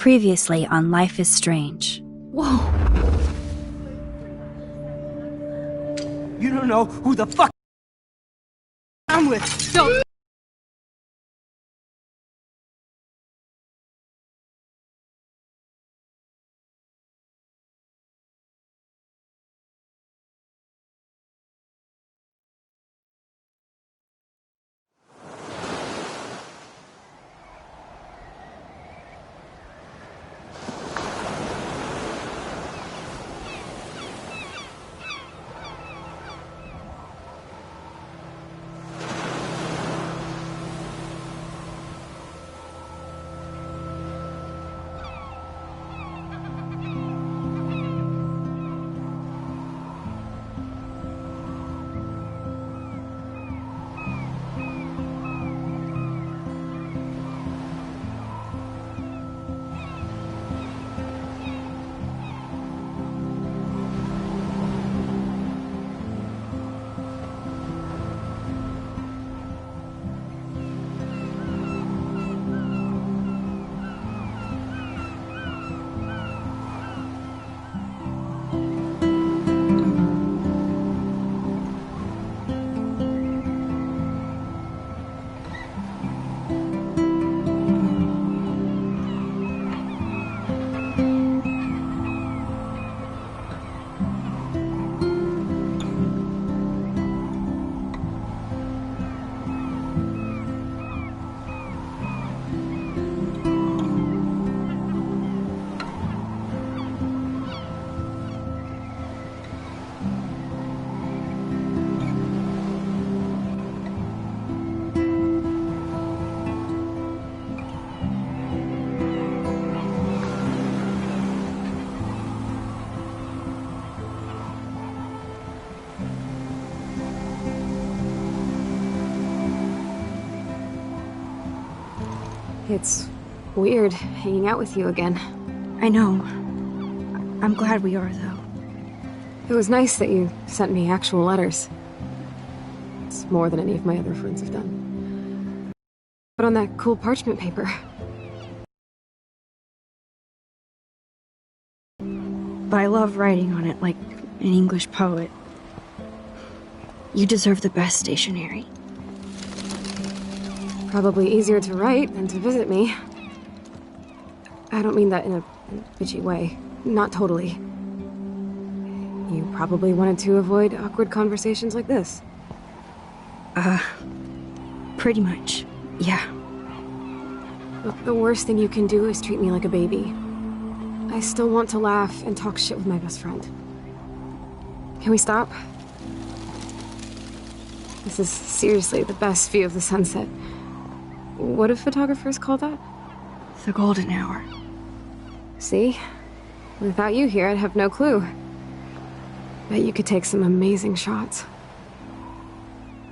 Previously on Life is Strange. Whoa! You don't know who the fuck I'm with. Don't. It's weird hanging out with you again. I know. I'm glad we are, though. It was nice that you sent me actual letters. It's more than any of my other friends have done. But on that cool parchment paper. But I love writing on it like an English poet. You deserve the best stationery. Probably easier to write than to visit me. I don't mean that in a bitchy way. Not totally. You probably wanted to avoid awkward conversations like this. Pretty much, yeah. Look, the worst thing you can do is treat me like a baby. I still want to laugh and talk shit with my best friend. Can we stop? This is seriously the best view of the sunset. What do photographers call that? The golden hour. See? Without you here, I'd have no clue. Bet you could take some amazing shots.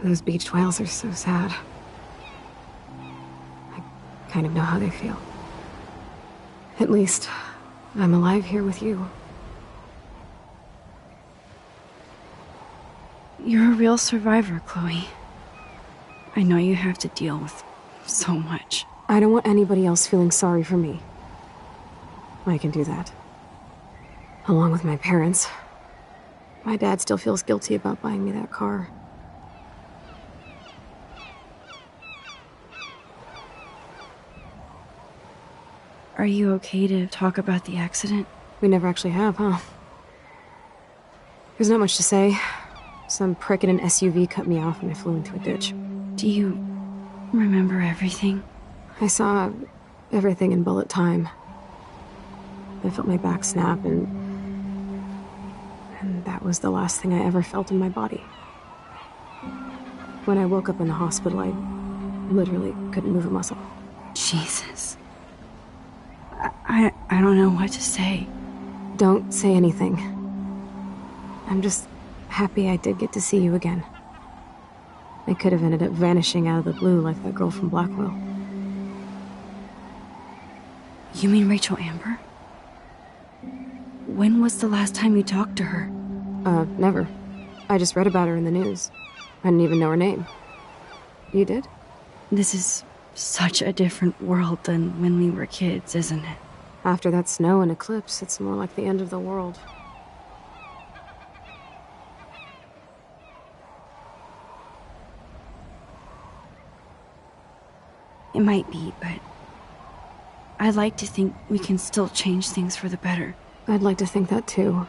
Those beached whales are so sad. I kind of know how they feel. At least, I'm alive here with you. You're a real survivor, Chloe. I know you have to deal with so much. I don't want anybody else feeling sorry for me. I can do that. Along with my parents. My dad still feels guilty about buying me that car. Are you okay to talk about the accident? We never actually have, huh? There's not much to say. Some prick in an SUV cut me off and I flew into a ditch. Do you remember everything? I saw everything in bullet time. I felt my back snap and that was the last thing I ever felt in my body. When I woke up in the hospital, I literally couldn't move a muscle. Jesus. I don't know what to say. Don't say anything. I'm just happy I did get to see you again. I could have ended up vanishing out of the blue like that girl from Blackwell. You mean Rachel Amber? When was the last time you talked to her? Never. I just read about her in the news. I didn't even know her name. You did? This is such a different world than when we were kids, isn't it? After that snow and eclipse, it's more like the end of the world. It might be, but I'd like to think we can still change things for the better. I'd like to think that too,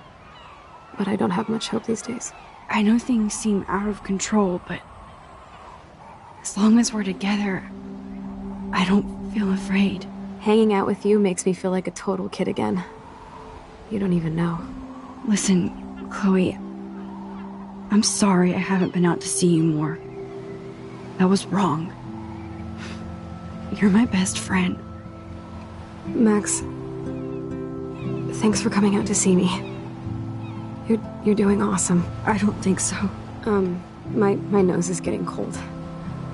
but I don't have much hope these days. I know things seem out of control, but as long as we're together, I don't feel afraid. Hanging out with you makes me feel like a total kid again. You don't even know. Listen, Chloe, I'm sorry I haven't been out to see you more. That was wrong. You're my best friend. Max, thanks for coming out to see me. You're doing awesome. I don't think so. My nose is getting cold.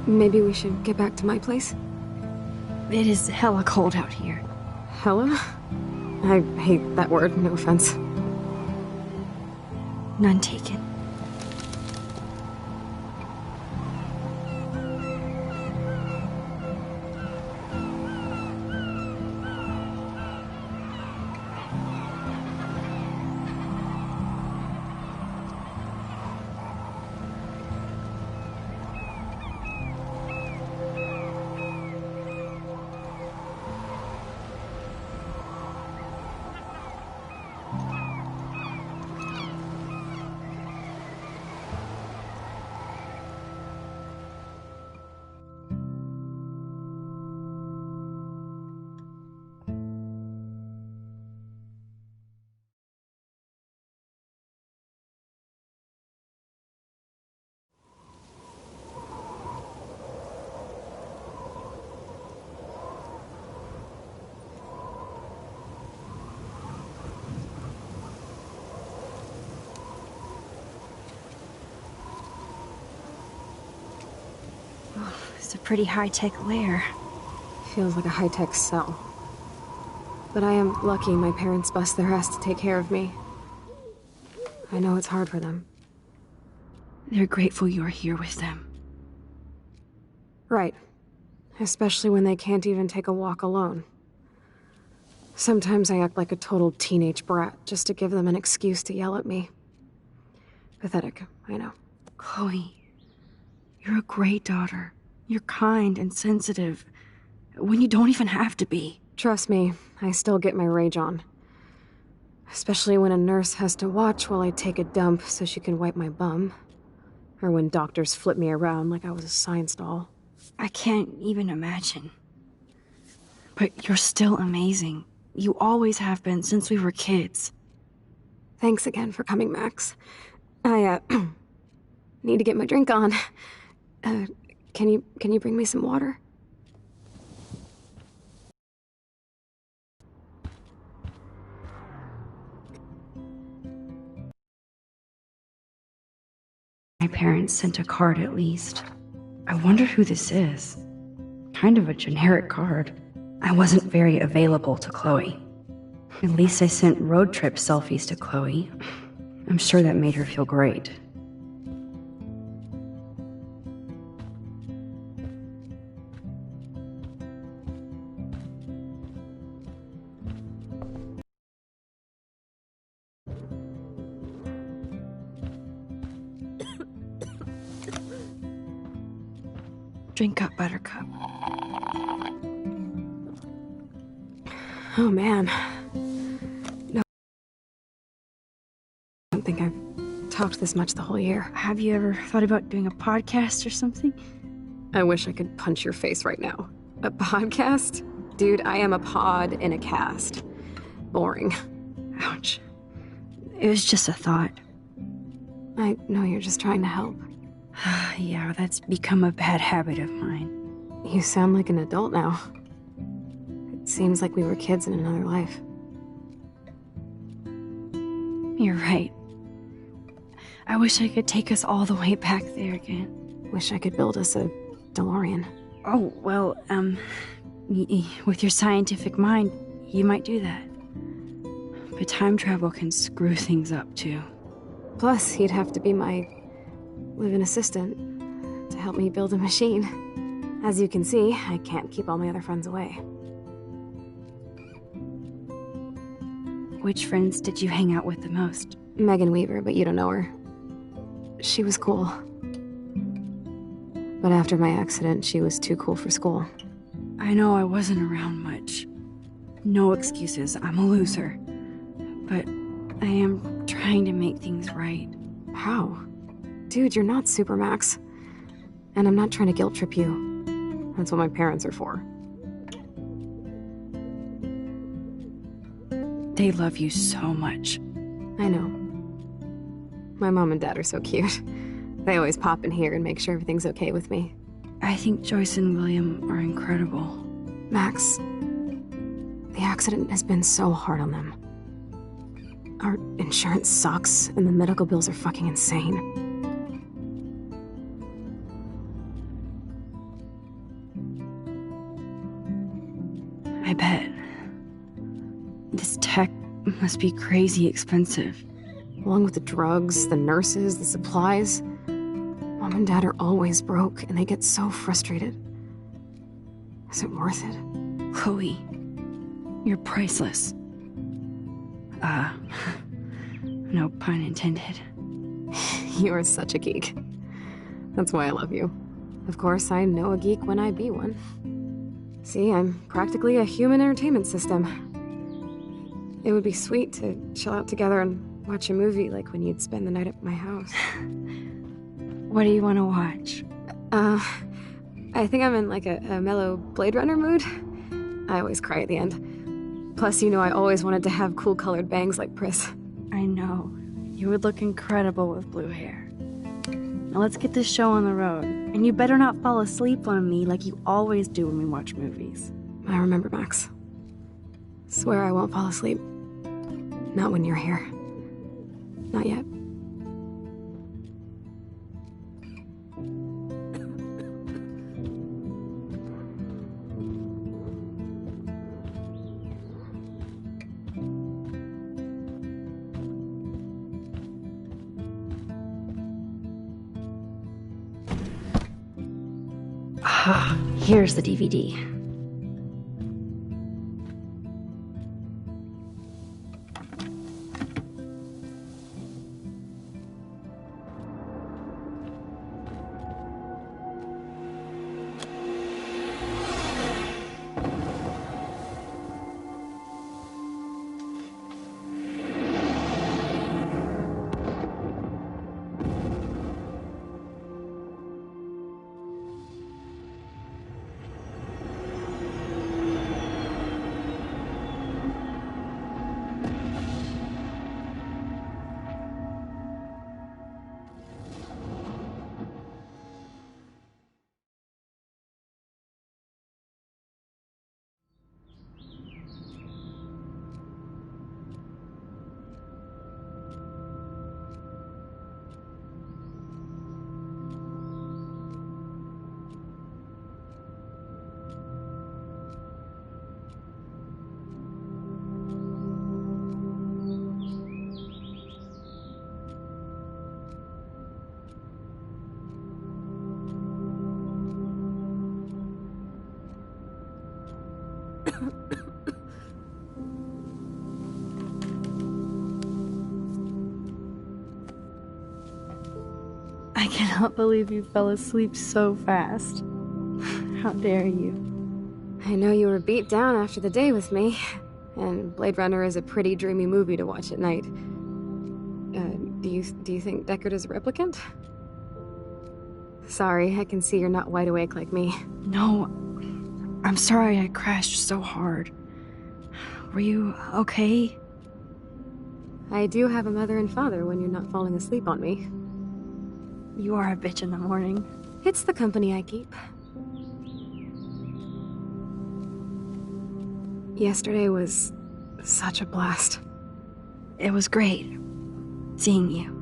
Maybe we should get back to my place? It is hella cold out here. Hella? I hate that word, no offense. None taken. It's a pretty high-tech lair. Feels like a high-tech cell. But I am lucky my parents bust their ass to take care of me. I know it's hard for them. They're grateful you're here with them. Right. Especially when they can't even take a walk alone. Sometimes I act like a total teenage brat just to give them an excuse to yell at me. Pathetic, I know. Chloe, you're a great daughter. You're kind and sensitive, when you don't even have to be. Trust me, I still get my rage on. Especially when a nurse has to watch while I take a dump so she can wipe my bum. Or when doctors flip me around like I was a science doll. I can't even imagine. But you're still amazing. You always have been since we were kids. Thanks again for coming, Max. I, need to get my drink on. Can you bring me some water? My parents sent a card at least. I wonder who this is. Kind of a generic card. I wasn't very available to Chloe. At least I sent road trip selfies to Chloe. I'm sure that made her feel great. Drink up, Buttercup. Oh man. No. I don't think I've talked this much the whole year. Have you ever thought about doing a podcast or something? I wish I could punch your face right now. A podcast? Dude, I am a pod in a cast. Boring. Ouch. It was just a thought. I know you're just trying to help. Yeah, that's become a bad habit of mine. You sound like an adult now. It seems like we were kids in another life. You're right. I wish I could take us all the way back there again. Wish I could build us a DeLorean. Oh, well, with your scientific mind, you might do that. But time travel can screw things up, too. Plus, he'd have to be my live-in assistant to help me build a machine. As you can see, I can't keep all my other friends away. Which friends did you hang out with the most? Megan Weaver, but you don't know her. She was cool. But after my accident, she was too cool for school. I know I wasn't around much. No excuses, I'm a loser. But I am trying to make things right. How? Dude, you're not Supermax. And I'm not trying to guilt trip you. That's what my parents are for. They love you so much. I know. My mom and dad are so cute. They always pop in here and make sure everything's okay with me. I think Joyce and William are incredible. Max, the accident has been so hard on them. Our insurance sucks, and the medical bills are fucking insane. I bet. This tech must be crazy expensive. Along with the drugs, the nurses, the supplies. Mom and Dad are always broke, and they get so frustrated. Is it worth it? Chloe, you're priceless. No pun intended. You are such a geek. That's why I love you. Of course, I know a geek when I be one. See, I'm practically a human entertainment system. It would be sweet to chill out together and watch a movie like when you'd spend the night at my house. What do you want to watch? I think I'm in like a mellow Blade Runner mood. I always cry at the end. Plus, you know I always wanted to have cool colored bangs like Pris. I know. You would look incredible with blue hair. Now let's get this show on the road. And you better not fall asleep on me like you always do when we watch movies. I remember, Max. Swear I won't fall asleep. Not when you're here. Not yet. Ah, here's the DVD. I cannot believe you fell asleep so fast. How dare you? I know you were beat down after the day with me, and Blade Runner is a pretty dreamy movie to watch at night. Do you think Deckard is a replicant? Sorry, I can see you're not wide awake like me. No, I'm sorry I crashed so hard. Were you okay? I do have a mother and father when you're not falling asleep on me. You are a bitch in the morning. It's the company I keep. Yesterday was such a blast. It was great seeing you.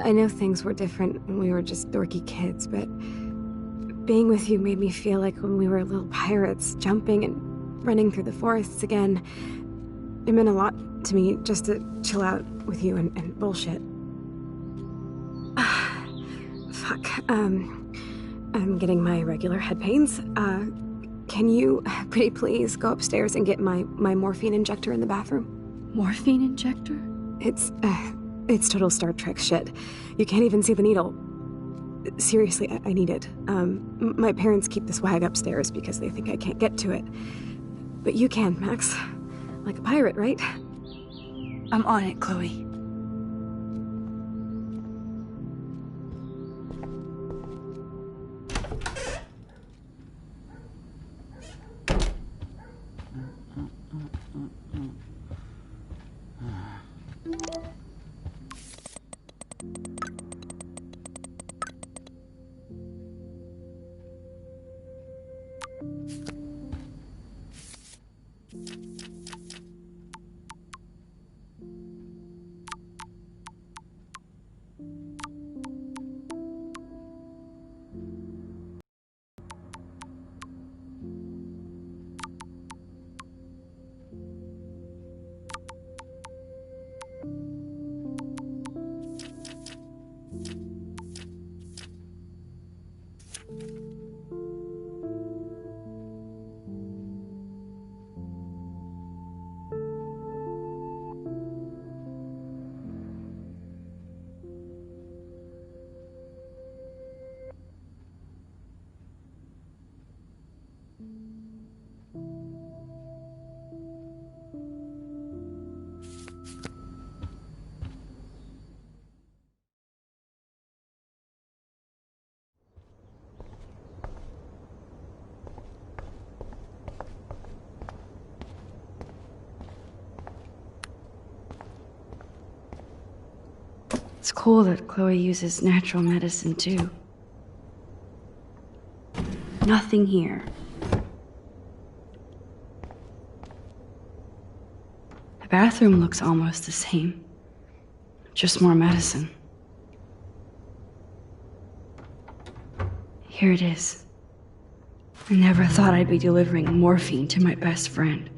I know things were different when we were just dorky kids, but being with you made me feel like when we were little pirates, jumping and running through the forests again. It meant a lot to me just to chill out with you and bullshit. Fuck, I'm getting my regular head pains. Can you, pretty please, go upstairs and get my morphine injector in the bathroom? Morphine injector? It's total Star Trek shit. You can't even see the needle. Seriously, I need it. My parents keep the swag upstairs because they think I can't get to it. But you can, Max. Like a pirate, right? I'm on it, Chloe. It's cool that Chloe uses natural medicine too. Nothing here. The bathroom looks almost the same. Just more medicine. Here it is. I never thought I'd be delivering morphine to my best friend.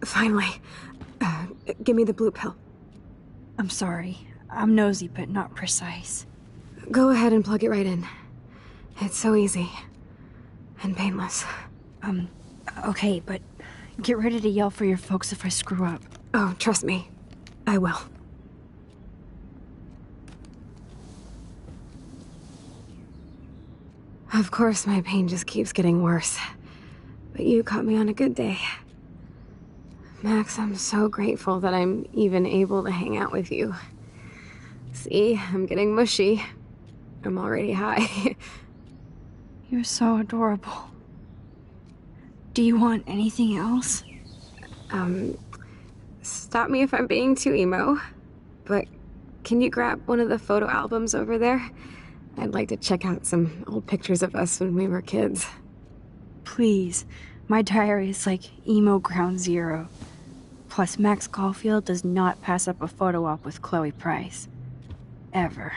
Finally. Give me the blue pill. I'm sorry. I'm nosy, but not precise. Go ahead and plug it right in. It's so easy. And painless. Okay, but get ready to yell for your folks if I screw up. Oh, trust me. I will. Of course, my pain just keeps getting worse. But you caught me on a good day. Max, I'm so grateful that I'm even able to hang out with you. See, I'm getting mushy. I'm already high. You're so adorable. Do you want anything else? Stop me if I'm being too emo, but can you grab one of the photo albums over there? I'd like to check out some old pictures of us when we were kids. Please. My diary is like emo ground zero. Plus, Max Caulfield does not pass up a photo op with Chloe Price. Ever.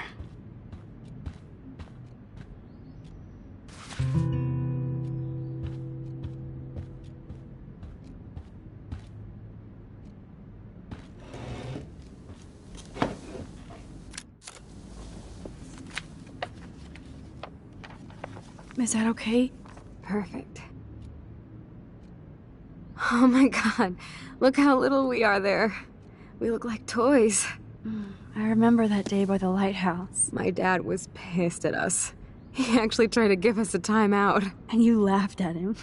Is that okay? Perfect. Oh my god, look how little we are there. We look like toys. I remember that day by the lighthouse. My dad was pissed at us. He actually tried to give us a timeout. And you laughed at him.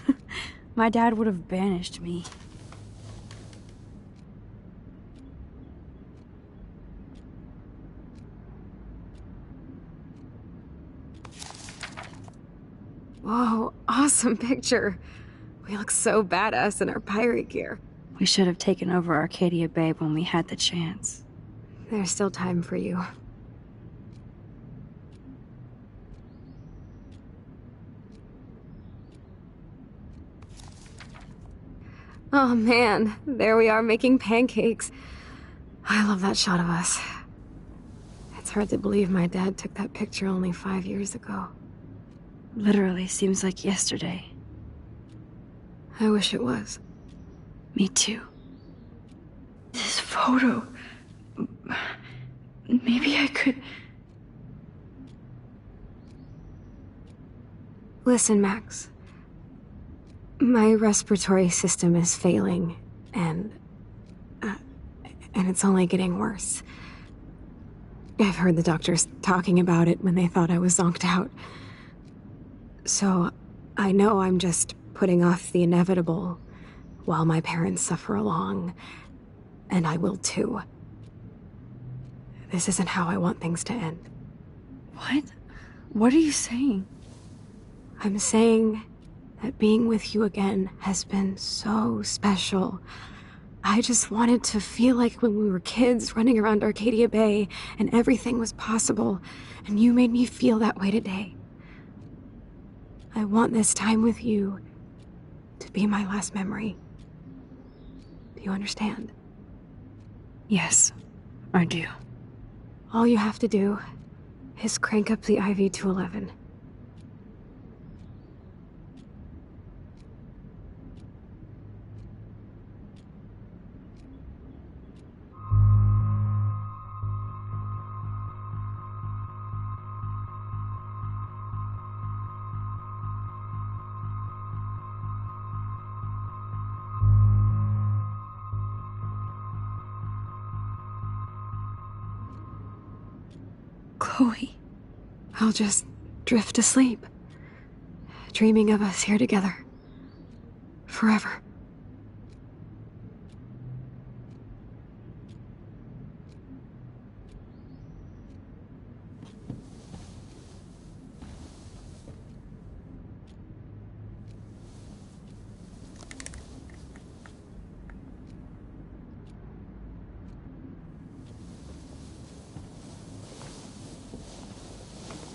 My dad would have banished me. Whoa, awesome picture. We look so badass in our pirate gear. We should have taken over Arcadia Bay when we had the chance. There's still time for you. Oh man, there we are making pancakes. I love that shot of us. hard to believe my dad took that picture only 5 years ago. Literally seems like yesterday. I wish it was. Me too. This photo... Maybe I could... Listen, Max. My respiratory system is failing, and it's only getting worse. I've heard the doctors talking about it when they thought I was zonked out. So, I know I'm just putting off the inevitable while my parents suffer along, and I will too. This isn't how I want things to end. What? What are you saying? I'm saying that being with you again has been so special. I just wanted to feel like when we were kids running around Arcadia Bay and everything was possible, and you made me feel that way today. I want this time with you to be my last memory. Do you understand? Yes, I do. All you have to do is crank up the IV to 11. Chloe. I'll just drift to sleep, dreaming of us here together. Forever.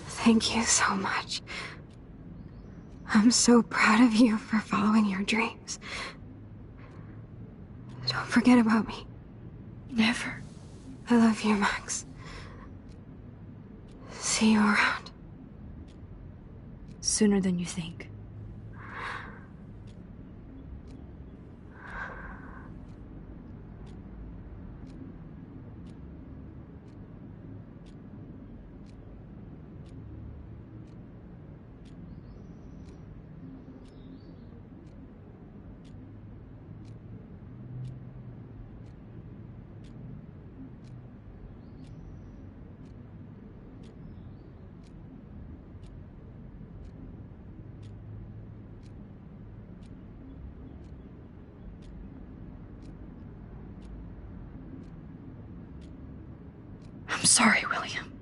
Thank you so much. I'm so proud of you for following your dreams. Don't forget about me. Never. I love you, Max. See you around. Sooner than you think. I'm sorry, William.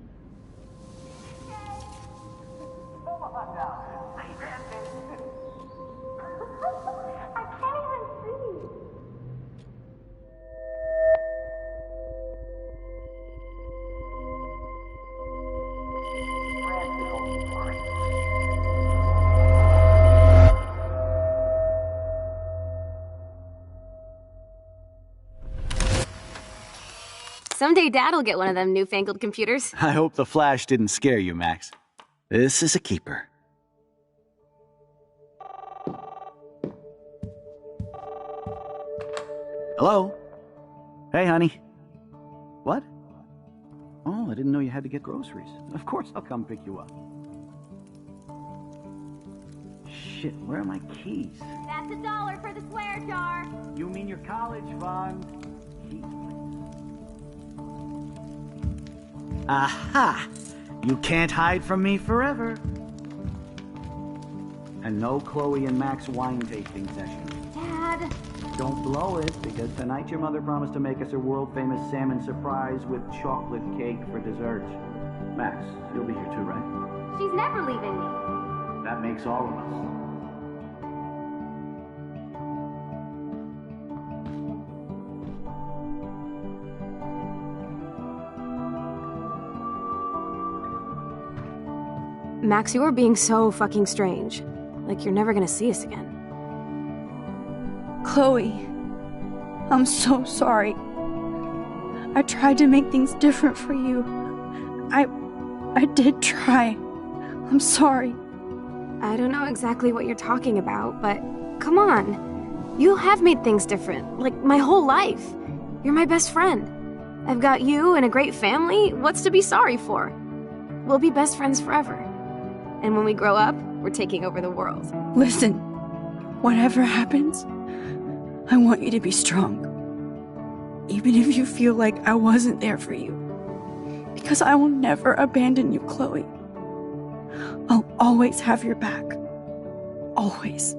Someday Dad'll get one of them newfangled computers. I hope the flash didn't scare you, Max. This is a keeper. Hello? Hey, honey. What? Oh, I didn't know you had to get groceries. Of course I'll come pick you up. Shit, where are my keys? That's $1 for the swear jar. You mean your college fund? Aha! You can't hide from me forever. And no Chloe and Max wine tasting session. Dad. Don't blow it, because tonight your mother promised to make us a world-famous salmon surprise with chocolate cake for dessert. Max, you'll be here too, right? She's never leaving me. That makes all of us. Max, you're being so fucking strange. Like you're never gonna see us again. Chloe, I'm so sorry. I tried to make things different for you. I did try. I'm sorry. I don't know exactly what you're talking about, but come on. You have made things different, like my whole life. You're my best friend. I've got you and a great family. What's to be sorry for? We'll be best friends forever. And when we grow up, we're taking over the world. Listen, whatever happens, I want you to be strong. Even if you feel like I wasn't there for you. Because I will never abandon you, Chloe. I'll always have your back. Always.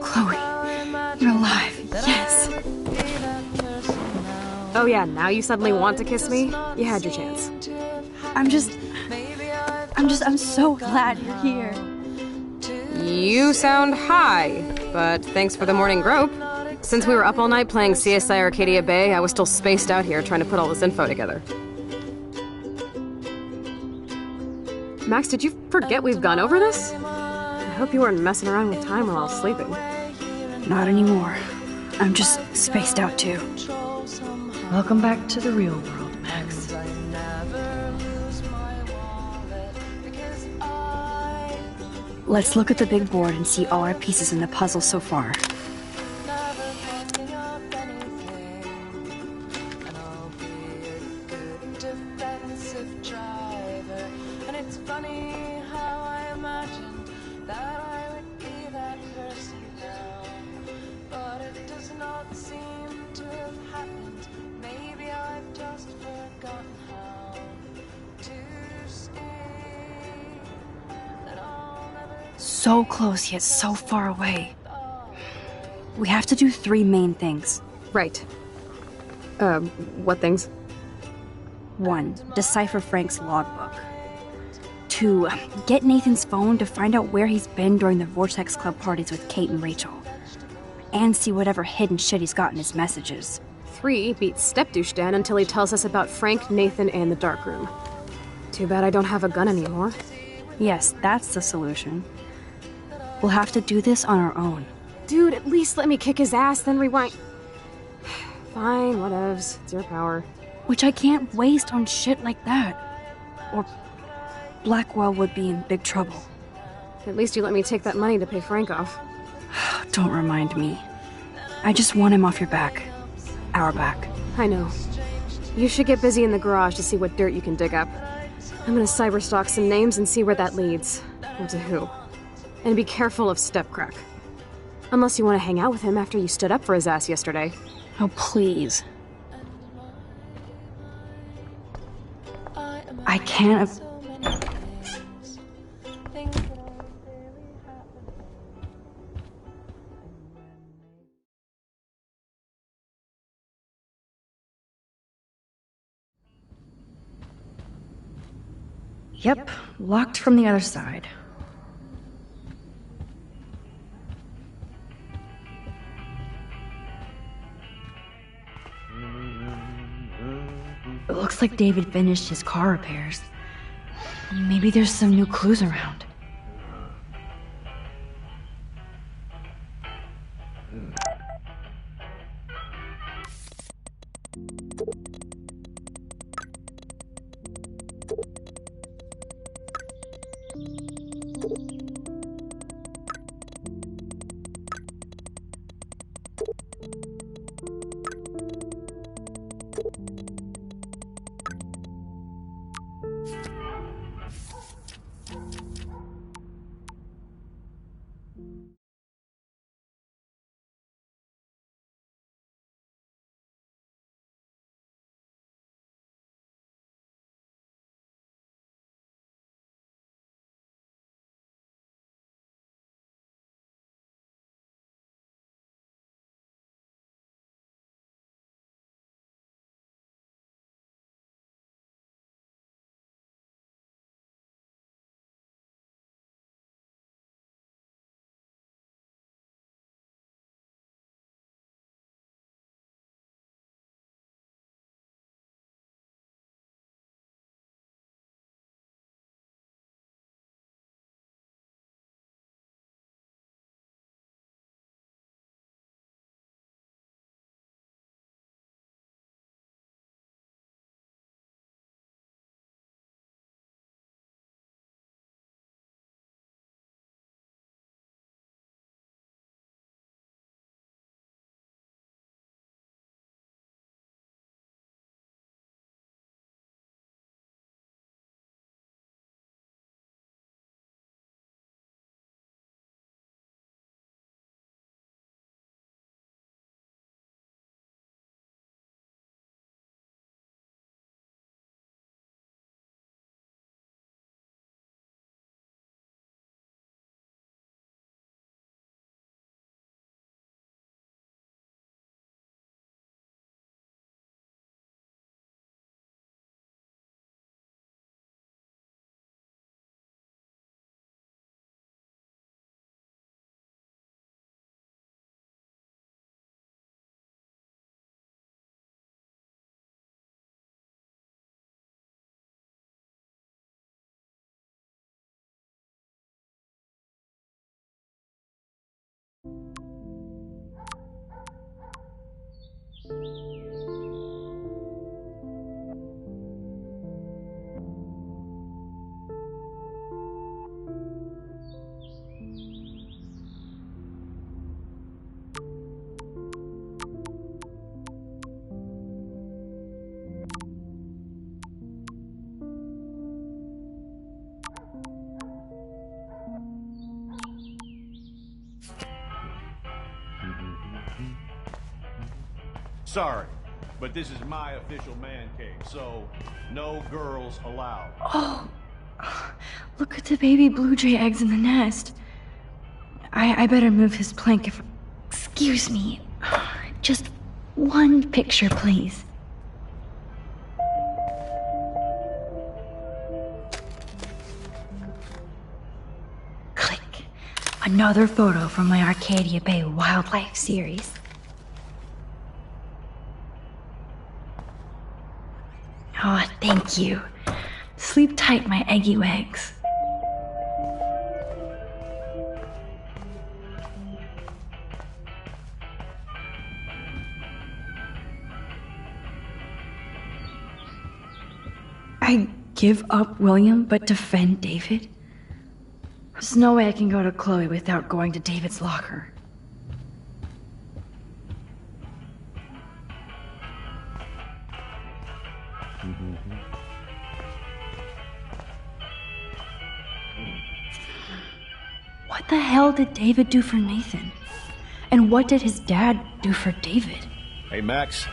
Chloe, you're alive. Yes. Oh yeah, now you suddenly want to kiss me? You had your chance. I'm so glad you're here. You sound high, but thanks for the morning grope. Since we were up all night playing CSI Arcadia Bay, I was still spaced out here trying to put all this info together. Max, did you forget we've gone over this? I hope you weren't messing around with time while I was sleeping. Not anymore. I'm just spaced out too. Welcome back to the real world, Max. Let's look at the big board and see all our pieces in the puzzle so far. So close, yet so far away. We have to do 3 main things. Right. What things? 1. Decipher Frank's logbook. 2. Get Nathan's phone to find out where he's been during the Vortex Club parties with Kate and Rachel. And see whatever hidden shit he's got in his messages. 3. Beat Stepdouche Dan until he tells us about Frank, Nathan, and the dark room. Too bad I don't have a gun anymore. Yes, that's the solution. We'll have to do this on our own. Dude, at least let me kick his ass, then rewind. Fine, whatevs. It's your power. Which I can't waste on shit like that. Or Blackwell would be in big trouble. At least you let me take that money to pay Frank off. Don't remind me. I just want him off your back. Our back. I know. You should get busy in the garage to see what dirt you can dig up. I'm gonna cyberstalk some names and see where that leads. Or to who. And be careful of Stepcrack. Unless you want to hang out with him after you stood up for his ass yesterday. Oh, please. I can't... Yep, locked from the other side. like David finished his car repairs. Maybe there's some new clues around. Sorry, but this is my official man cave, so no girls allowed. Oh, look at the baby blue jay eggs in the nest. I better move his plank if... Excuse me. Just one picture, please. Click. Another photo from my Arcadia Bay wildlife series. Oh, thank you. Sleep tight, my eggy legs. I give up William, but defend David? There's no way I can go to Chloe without going to David's locker. What the hell did David do for Nathan? And what did his dad do for David? Hey, Max.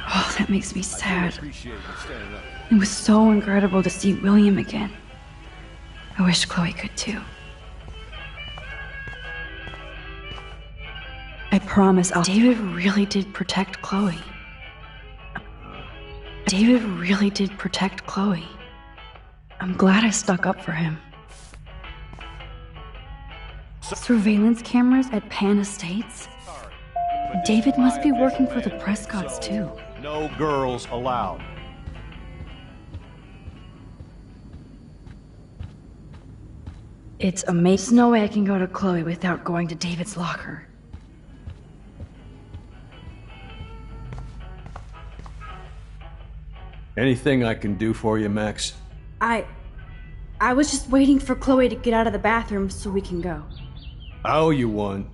Oh, that makes me sad. Appreciate you standing up. It was so incredible to see William again. I wish Chloe could too. I promise David really did protect Chloe. David really did protect Chloe. I'm glad I stuck up for him. Surveillance cameras at Pan Estates? David must be working for the Prescotts too. No girls allowed. It's amazing. There's no way I can go to Chloe without going to David's locker. Anything I can do for you, Max? I was just waiting for Chloe to get out of the bathroom so we can go. I owe you one.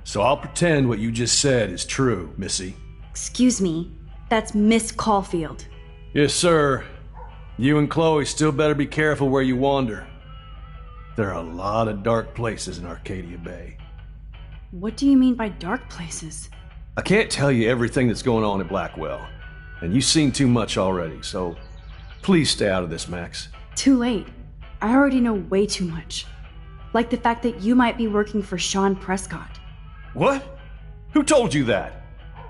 So I'll pretend what you just said is true, Missy. Excuse me, that's Miss Caulfield. Yes, sir. You and Chloe still better be careful where you wander. There are a lot of dark places in Arcadia Bay. What do you mean by dark places? I can't tell you everything that's going on at Blackwell, and you've seen too much already, so please stay out of this, Max. Too late. I already know way too much. Like the fact that you might be working for Sean Prescott. What? Who told you that?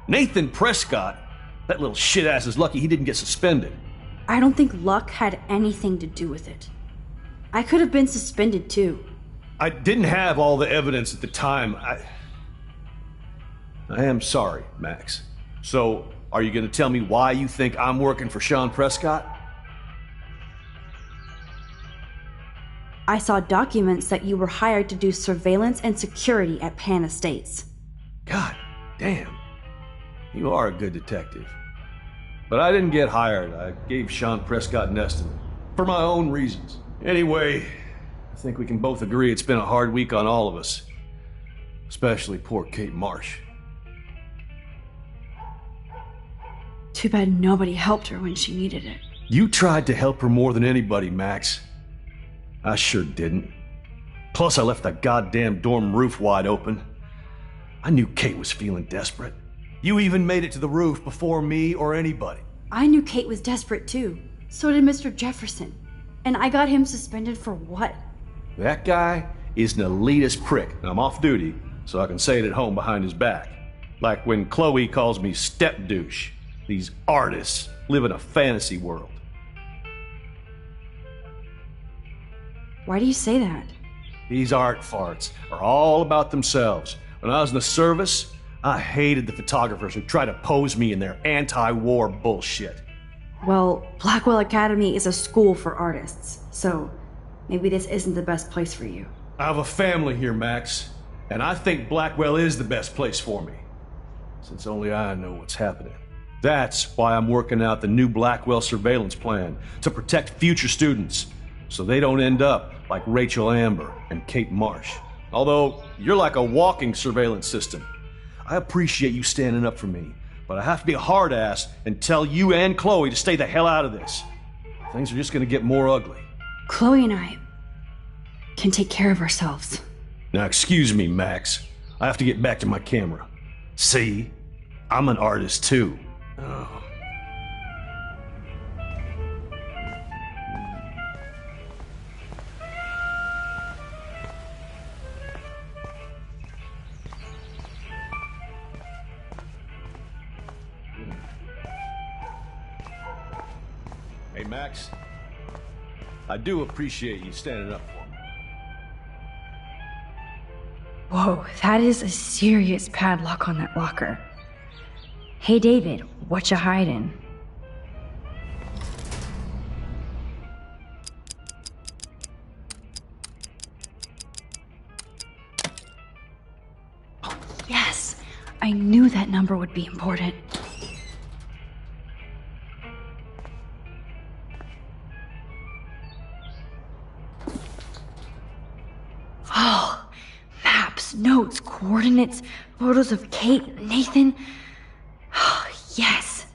Nathan Prescott? That little shit-ass is lucky he didn't get suspended. I don't think luck had anything to do with it. I could have been suspended too. I didn't have all the evidence at the time. I am sorry, Max. So, are you going to tell me why you think I'm working for Sean Prescott? I saw documents that you were hired to do surveillance and security at Pan Estates. God damn. You are a good detective. But I didn't get hired. I gave Sean Prescott an estimate. For my own reasons. Anyway, I think we can both agree it's been a hard week on all of us. Especially poor Kate Marsh. Too bad nobody helped her when she needed it. You tried to help her more than anybody, Max. I sure didn't. Plus, I left that goddamn dorm roof wide open. I knew Kate was feeling desperate. You even made it to the roof before me or anybody. I knew Kate was desperate too. So did Mr. Jefferson. And I got him suspended for what? That guy is an elitist prick, and I'm off duty, so I can say it at home behind his back. Like when Chloe calls me step douche. These artists live in a fantasy world. Why do you say that? These art farts are all about themselves. When I was in the service, I hated the photographers who try to pose me in their anti-war bullshit. Well, Blackwell Academy is a school for artists, so maybe this isn't the best place for you. I have a family here, Max, and I think Blackwell is the best place for me, since only I know what's happening. That's why I'm working out the new Blackwell surveillance plan to protect future students, so they don't end up like Rachel Amber and Kate Marsh. Although, you're like a walking surveillance system. I appreciate you standing up for me, but I have to be a hard ass and tell you and Chloe to stay the hell out of this. Things are just gonna get more ugly. Chloe and I can take care of ourselves. Now excuse me, Max. I have to get back to my camera. See? I'm an artist too. Oh. Hey, Max. I do appreciate you standing up for me. Whoa, that is a serious padlock on that locker. Hey, David, what you hiding? Oh, yes! I knew that number would be important. Oh, maps, notes, coordinates, photos of Kate, Nathan. Oh, yes.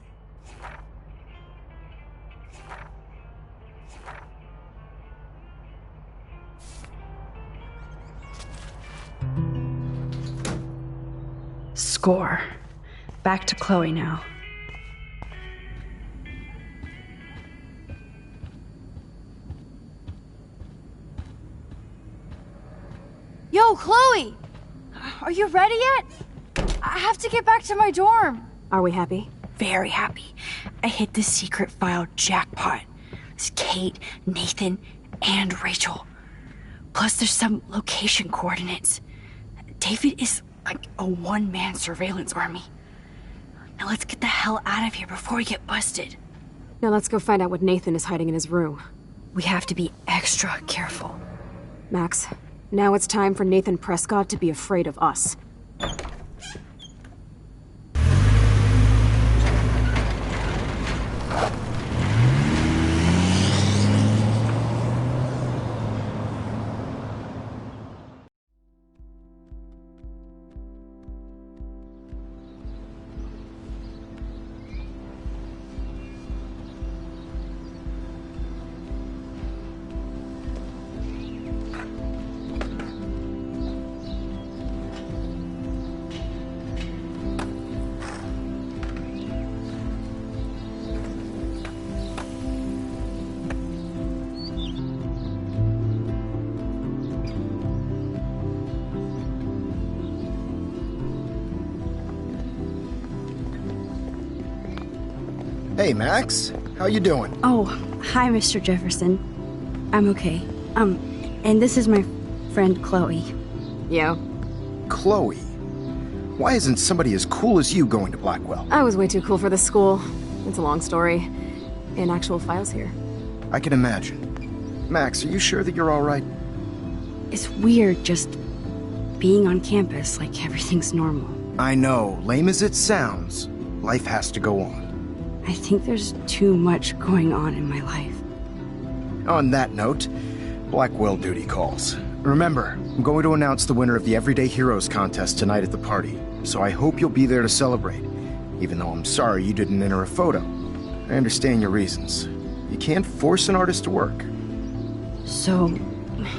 Score. Back to Chloe now. Yo, Chloe! Are you ready yet? I have to get back to my dorm. Are we happy? Very happy. I hit the secret file jackpot. It's Kate, Nathan, and Rachel. Plus there's some location coordinates. David is like a one-man surveillance army. Now let's get the hell out of here before we get busted. Now let's go find out what Nathan is hiding in his room. We have to be extra careful. Max, now it's time for Nathan Prescott to be afraid of us. Hey, Max. How you doing? Oh, hi, Mr. Jefferson. I'm okay. And this is my friend Chloe. Yo. Chloe. Why isn't somebody as cool as you going to Blackwell? I was way too cool for this school. It's a long story. In actual files here. I can imagine. Max, are you sure that you're all right? It's weird just being on campus like everything's normal. I know. Lame as it sounds, life has to go on. I think there's too much going on in my life. On that note, Blackwell duty calls. Remember, I'm going to announce the winner of the Everyday Heroes contest tonight at the party, so I hope you'll be there to celebrate, even though I'm sorry you didn't enter a photo. I understand your reasons. You can't force an artist to work. So,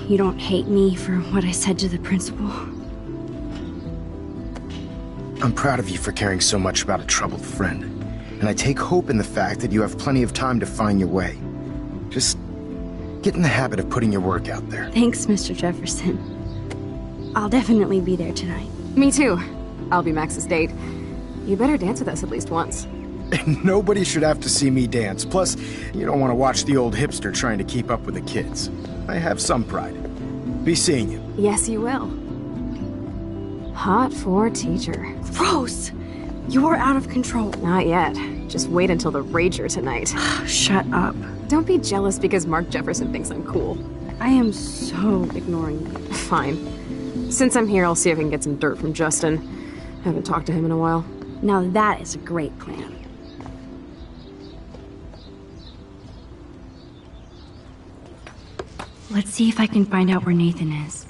you don't hate me for what I said to the principal? I'm proud of you for caring so much about a troubled friend, and I take hope in the fact that you have plenty of time to find your way. Just get in the habit of putting your work out there. Thanks, Mr. Jefferson. I'll definitely be there tonight. Me too. I'll be Max's date. You better dance with us at least once. And nobody should have to see me dance. Plus, you don't want to watch the old hipster trying to keep up with the kids. I have some pride. Be seeing you. Yes, you will. Hot for teacher. Gross! You're out of control. Not yet. Just wait until the Rager tonight. Shut up. Don't be jealous because Mark Jefferson thinks I'm cool. I am so ignoring you. Fine. Since I'm here, I'll see if I can get some dirt from Justin. Haven't talked to him in a while. Now that is a great plan. Let's see if I can find out where Nathan is.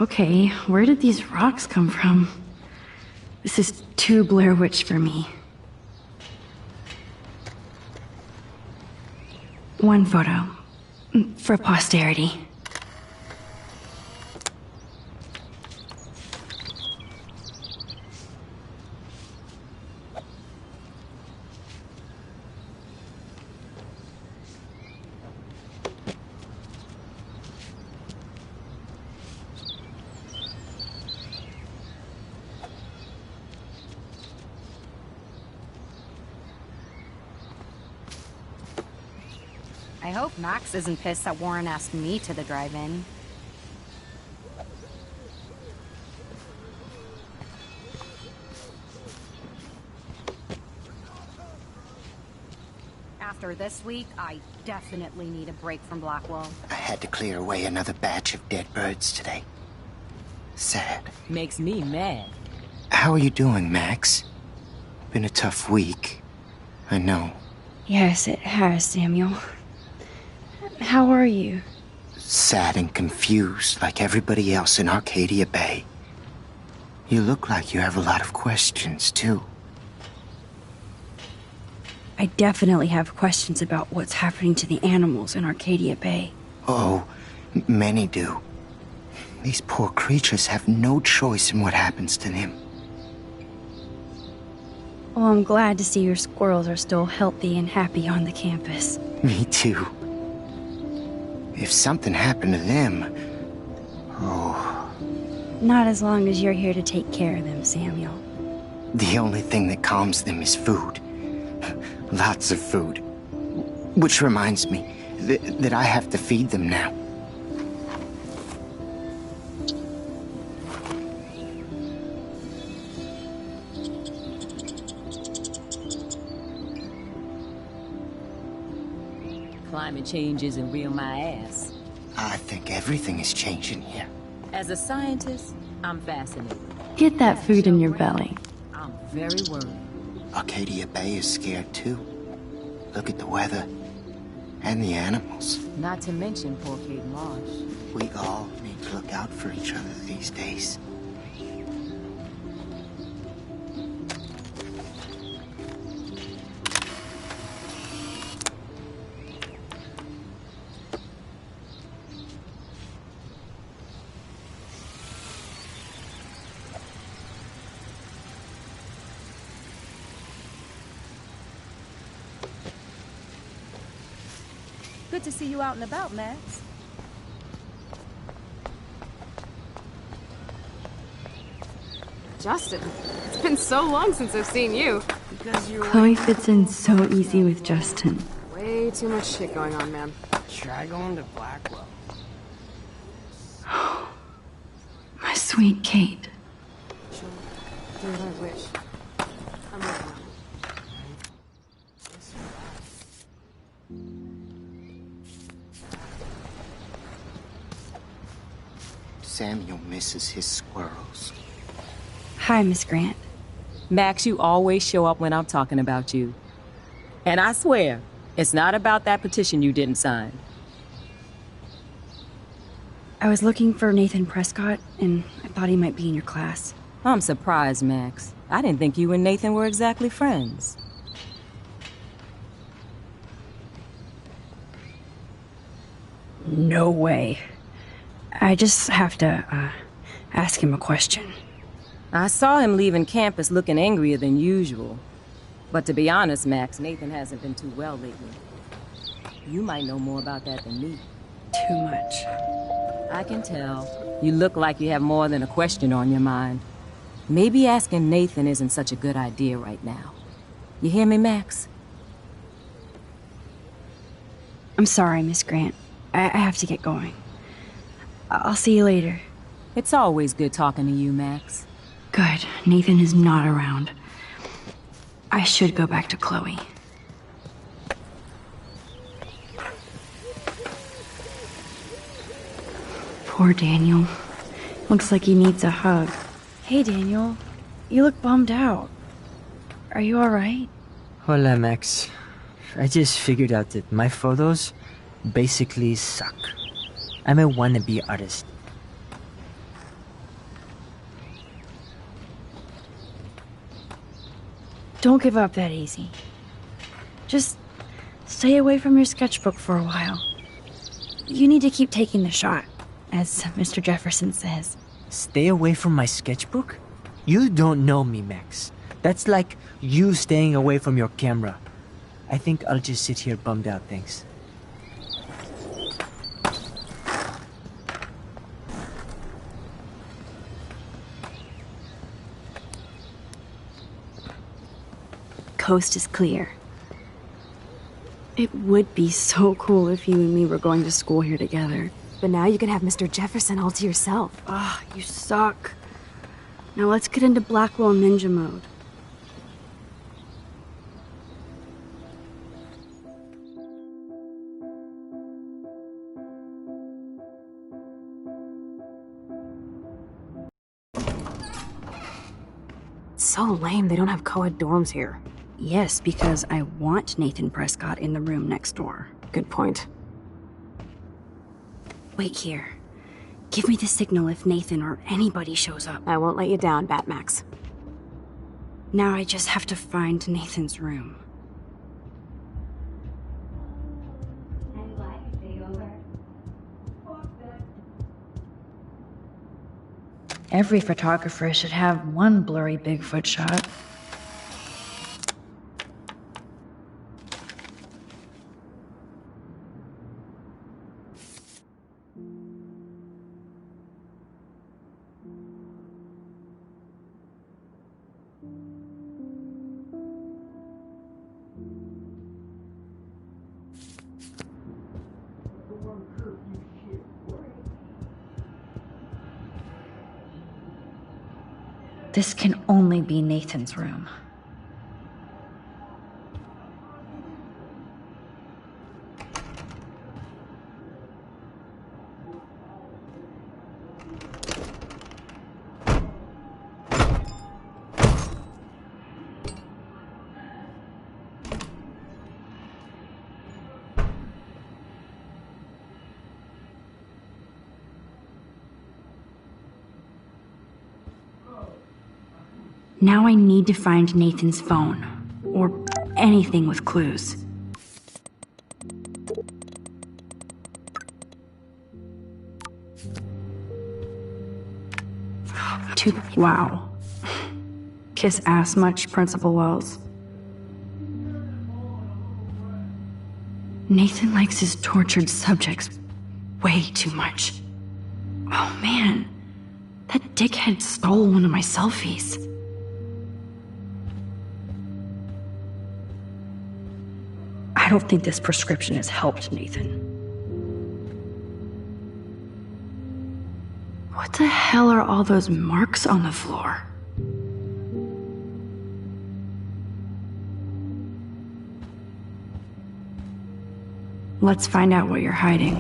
Okay, where did these rocks come from? This is too Blair Witch for me. One photo. For posterity. I hope Max isn't pissed that Warren asked me to the drive-in. After this week, I definitely need a break from Blackwell. I had to clear away another batch of dead birds today. Sad. Makes me mad. How are you doing, Max? Been a tough week. I know. Yes, it has, Samuel. How are you? Sad and confused like everybody else in Arcadia Bay. You look like you have a lot of questions, too. I definitely have questions about what's happening to the animals in Arcadia Bay. Oh, many do. These poor creatures have no choice in what happens to them. Well, I'm glad to see your squirrels are still healthy and happy on the campus. Me too. If something happened to them... Oh... Not as long as you're here to take care of them, Samuel. The only thing that calms them is food. Lots of food. Which reminds me that I have to feed them now. climate change isn't real my ass. I think everything is changing here. As a scientist, I'm fascinated. Get that food in your belly. I'm very worried. Arcadia Bay is scared too. Look at the weather. And the animals. Not to mention poor Kate Marsh. We all need to look out for each other these days. Good to see you out and about, Max. Justin, it's been so long since I've seen you. Because you're Chloe fits in so easy with Justin. Way too much shit going on, man. Try going to Blackwell. My sweet Kate. Sure. Do what I wish. I'm working on it. Samuel misses his squirrels. Hi, Miss Grant. Max, you always show up when I'm talking about you. And I swear, it's not about that petition you didn't sign. I was looking for Nathan Prescott, and I thought he might be in your class. I'm surprised, Max. I didn't think you and Nathan were exactly friends. No way. I just have to, ask him a question. I saw him leaving campus looking angrier than usual. But to be honest, Max, Nathan hasn't been too well lately. You might know more about that than me. Too much. I can tell. You look like you have more than a question on your mind. Maybe asking Nathan isn't such a good idea right now. You hear me, Max? I'm sorry, Miss Grant. I have to get going. I'll see you later. It's always good talking to you, Max. Good. Nathan is not around. I should go back to Chloe. Poor Daniel. Looks like he needs a hug. Hey, Daniel. You look bummed out. Are you alright? Hola, Max. I just figured out that my photos basically suck. I'm a wannabe artist. Don't give up that easy. Just stay away from your sketchbook for a while. You need to keep taking the shot, as Mr. Jefferson says. Stay away from my sketchbook? You don't know me, Max. That's like you staying away from your camera. I think I'll just sit here bummed out, thanks. Coast is clear. It would be so cool if you and me were going to school here together. But now you can have Mr. Jefferson all to yourself. Ah, you suck. Now let's get into Blackwell Ninja mode. It's so lame they don't have co-ed dorms here. Yes, because I want Nathan Prescott in the room next door. Good point. Wait here. Give me the signal if Nathan or anybody shows up. I won't let you down, Batmax. Now I just have to find Nathan's room. Every photographer should have one blurry Bigfoot shot. This can only be Nathan's room. Now I need to find Nathan's phone, or anything with clues. Wow. Kiss ass much, Principal Wells? Nathan likes his tortured subjects way too much. Oh man, that dickhead stole one of my selfies. I don't think this prescription has helped Nathan. What the hell are all those marks on the floor? Let's find out what you're hiding.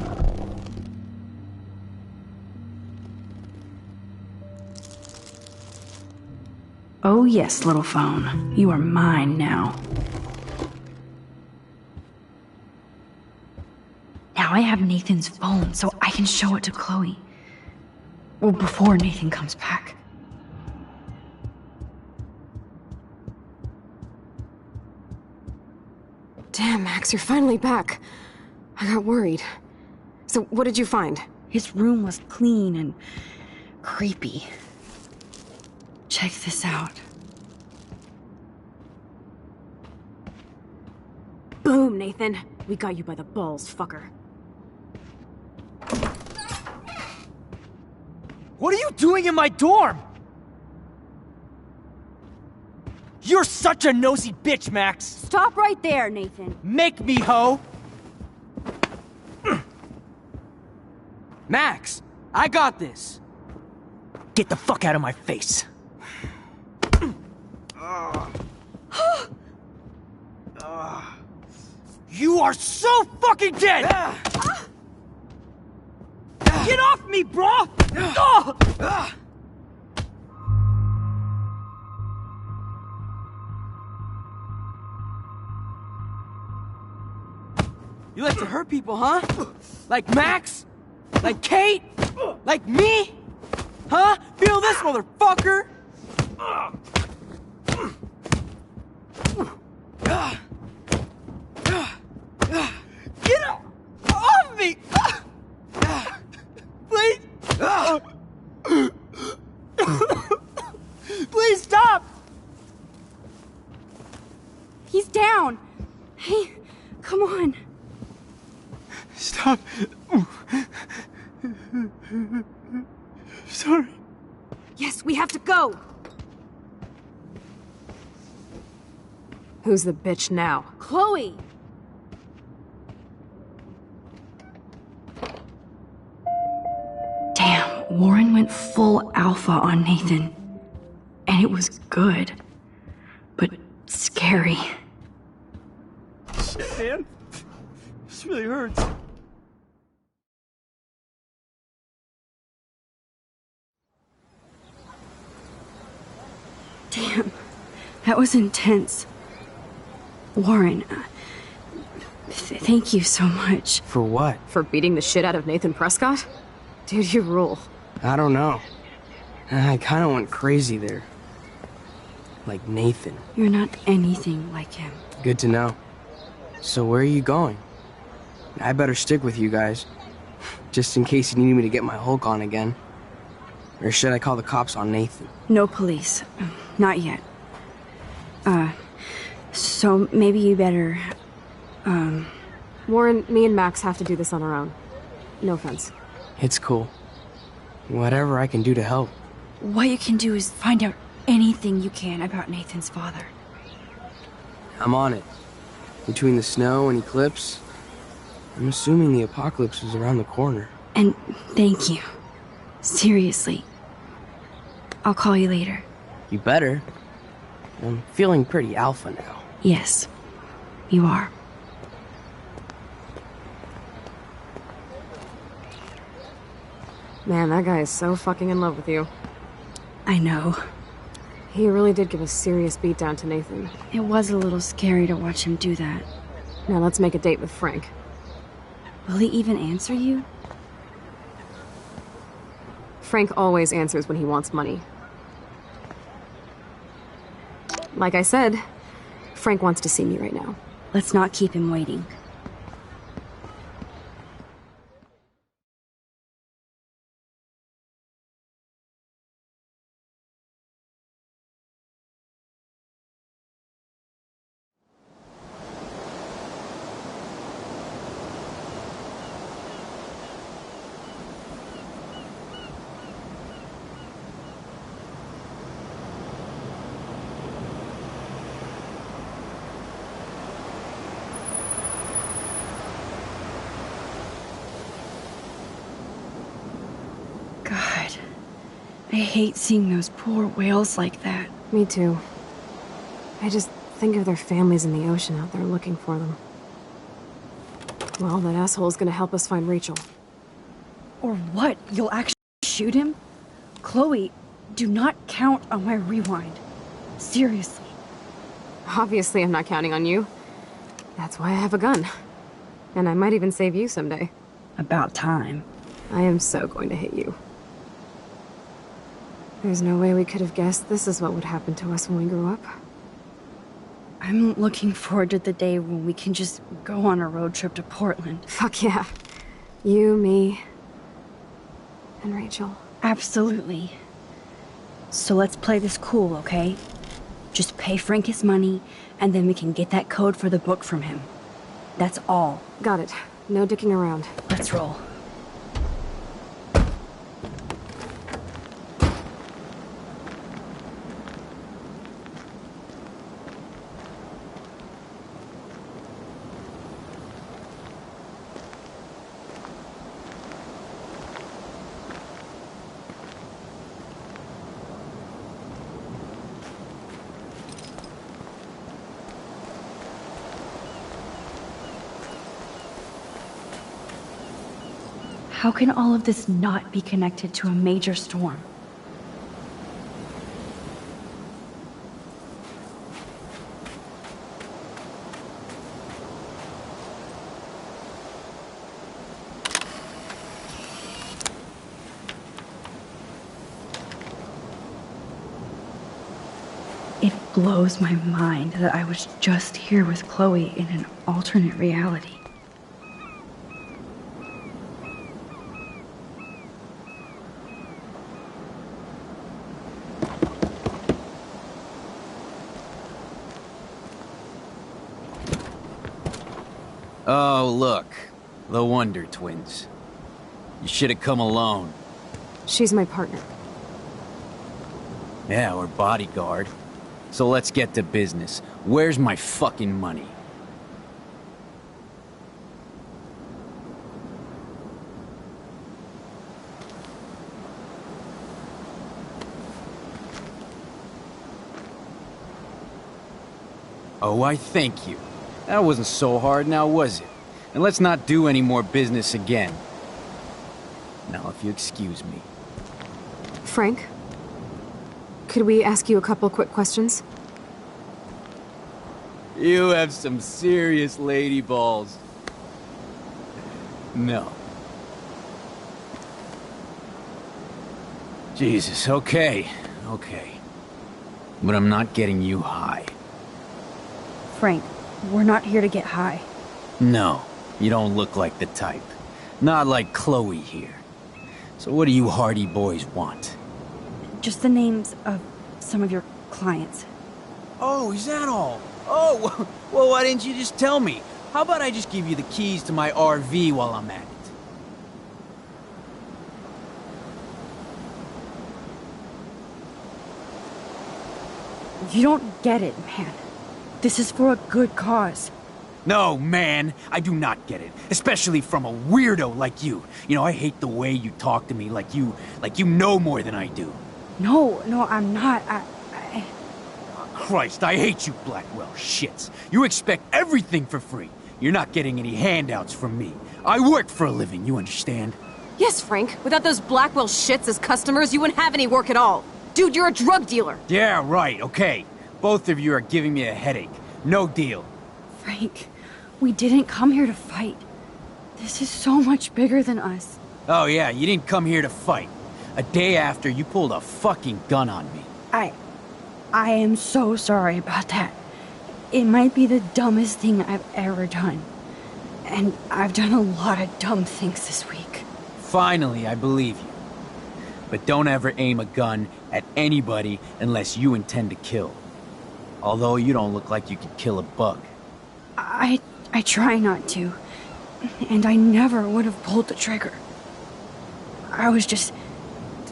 Oh yes, little phone. You are mine now. Now I have Nathan's phone, so I can show it to Chloe. Well, before Nathan comes back. Damn, Max, you're finally back. I got worried. So, what did you find? His room was clean and creepy. Check this out. Boom, Nathan. We got you by the balls, fucker. What are you doing in my dorm? You're such a nosy bitch, Max. Stop right there, Nathan. Make me, ho. Max, I got this. Get the fuck out of my face. You are so fucking dead! Get off me, bro! You like to hurt people, huh? Like Max? Like Kate? Like me? Huh? Feel this, motherfucker! Get off me! Please! Please stop! He's down. Hey, come on. Stop. Sorry. Yes, we have to go! Who's the bitch now? Chloe! Damn, Warren went full alpha on Nathan. And it was good. But scary. Shit, man. This really hurts. Damn, that was intense. Warren, thank you so much. For what? For beating the shit out of Nathan Prescott? Dude, you rule. I don't know. I kind of went crazy there. Like Nathan. You're not anything like him. Good to know. So where are you going? I better stick with you guys. Just in case you need me to get my Hulk on again. Or should I call the cops on Nathan? No police. Not yet. So maybe you better, Warren, me and Max have to do this on our own. No offense. It's cool. Whatever I can do to help. What you can do is find out anything you can about Nathan's father. I'm on it. Between the snow and eclipse, I'm assuming the apocalypse is around the corner. And thank you. Seriously. I'll call you later. You better. I'm feeling pretty alpha now. Yes, you are. Man, that guy is so fucking in love with you. I know. He really did give a serious beatdown to Nathan. It was a little scary to watch him do that. Now let's make a date with Frank. Will he even answer you? Frank always answers when he wants money. Like I said, Frank wants to see me right now. Let's not keep him waiting. God, I hate seeing those poor whales like that. Me too. I just think of their families in the ocean out there looking for them. Well, that asshole's gonna help us find Rachel. Or what? You'll actually shoot him? Chloe, do not count on my rewind. Seriously. Obviously, I'm not counting on you. That's why I have a gun. And I might even save you someday. About time. I am so going to hit you. There's no way we could have guessed this is what would happen to us when we grew up. I'm looking forward to the day when we can just go on a road trip to Portland. Fuck yeah. You, me, and Rachel. Absolutely. So let's play this cool, okay? Just pay Frank his money, and then we can get that code for the book from him. That's all. Got it. No dicking around. Let's roll. How can all of this not be connected to a major storm? It blows my mind that I was just here with Chloe in an alternate reality. Oh, look. The Wonder Twins. You should have come alone. She's my partner. Yeah, or bodyguard. So let's get to business. Where's my fucking money? Oh, I thank you. That wasn't so hard now, was it? And let's not do any more business again. Now, if you excuse me. Frank? Could we ask you a couple quick questions? You have some serious lady balls. No. Jesus, okay. Okay. But I'm not getting you high. Frank, we're not here to get high. No, you don't look like the type. Not like Chloe here. So what do you hardy boys want? Just the names of some of your clients. Oh, is that all? Oh, well, why didn't you just tell me? How about I just give you the keys to my RV while I'm at it? You don't get it, man. This is for a good cause. No, man, I do not get it. Especially from a weirdo like you. You know, I hate the way you talk to me like you know more than I do. No, I'm not. Christ, I hate you Blackwell shits. You expect everything for free. You're not getting any handouts from me. I work for a living, you understand? Yes, Frank. Without those Blackwell shits as customers, you wouldn't have any work at all. Dude, you're a drug dealer. Yeah, right, okay. Both of you are giving me a headache. No deal. Frank, we didn't come here to fight. This is so much bigger than us. Oh yeah, you didn't come here to fight. A day after, you pulled a fucking gun on me. I am so sorry about that. It might be the dumbest thing I've ever done. And I've done a lot of dumb things this week. Finally, I believe you. But don't ever aim a gun at anybody unless you intend to kill. Although you don't look like you could kill a bug. I try not to. And I never would have pulled the trigger. I was just...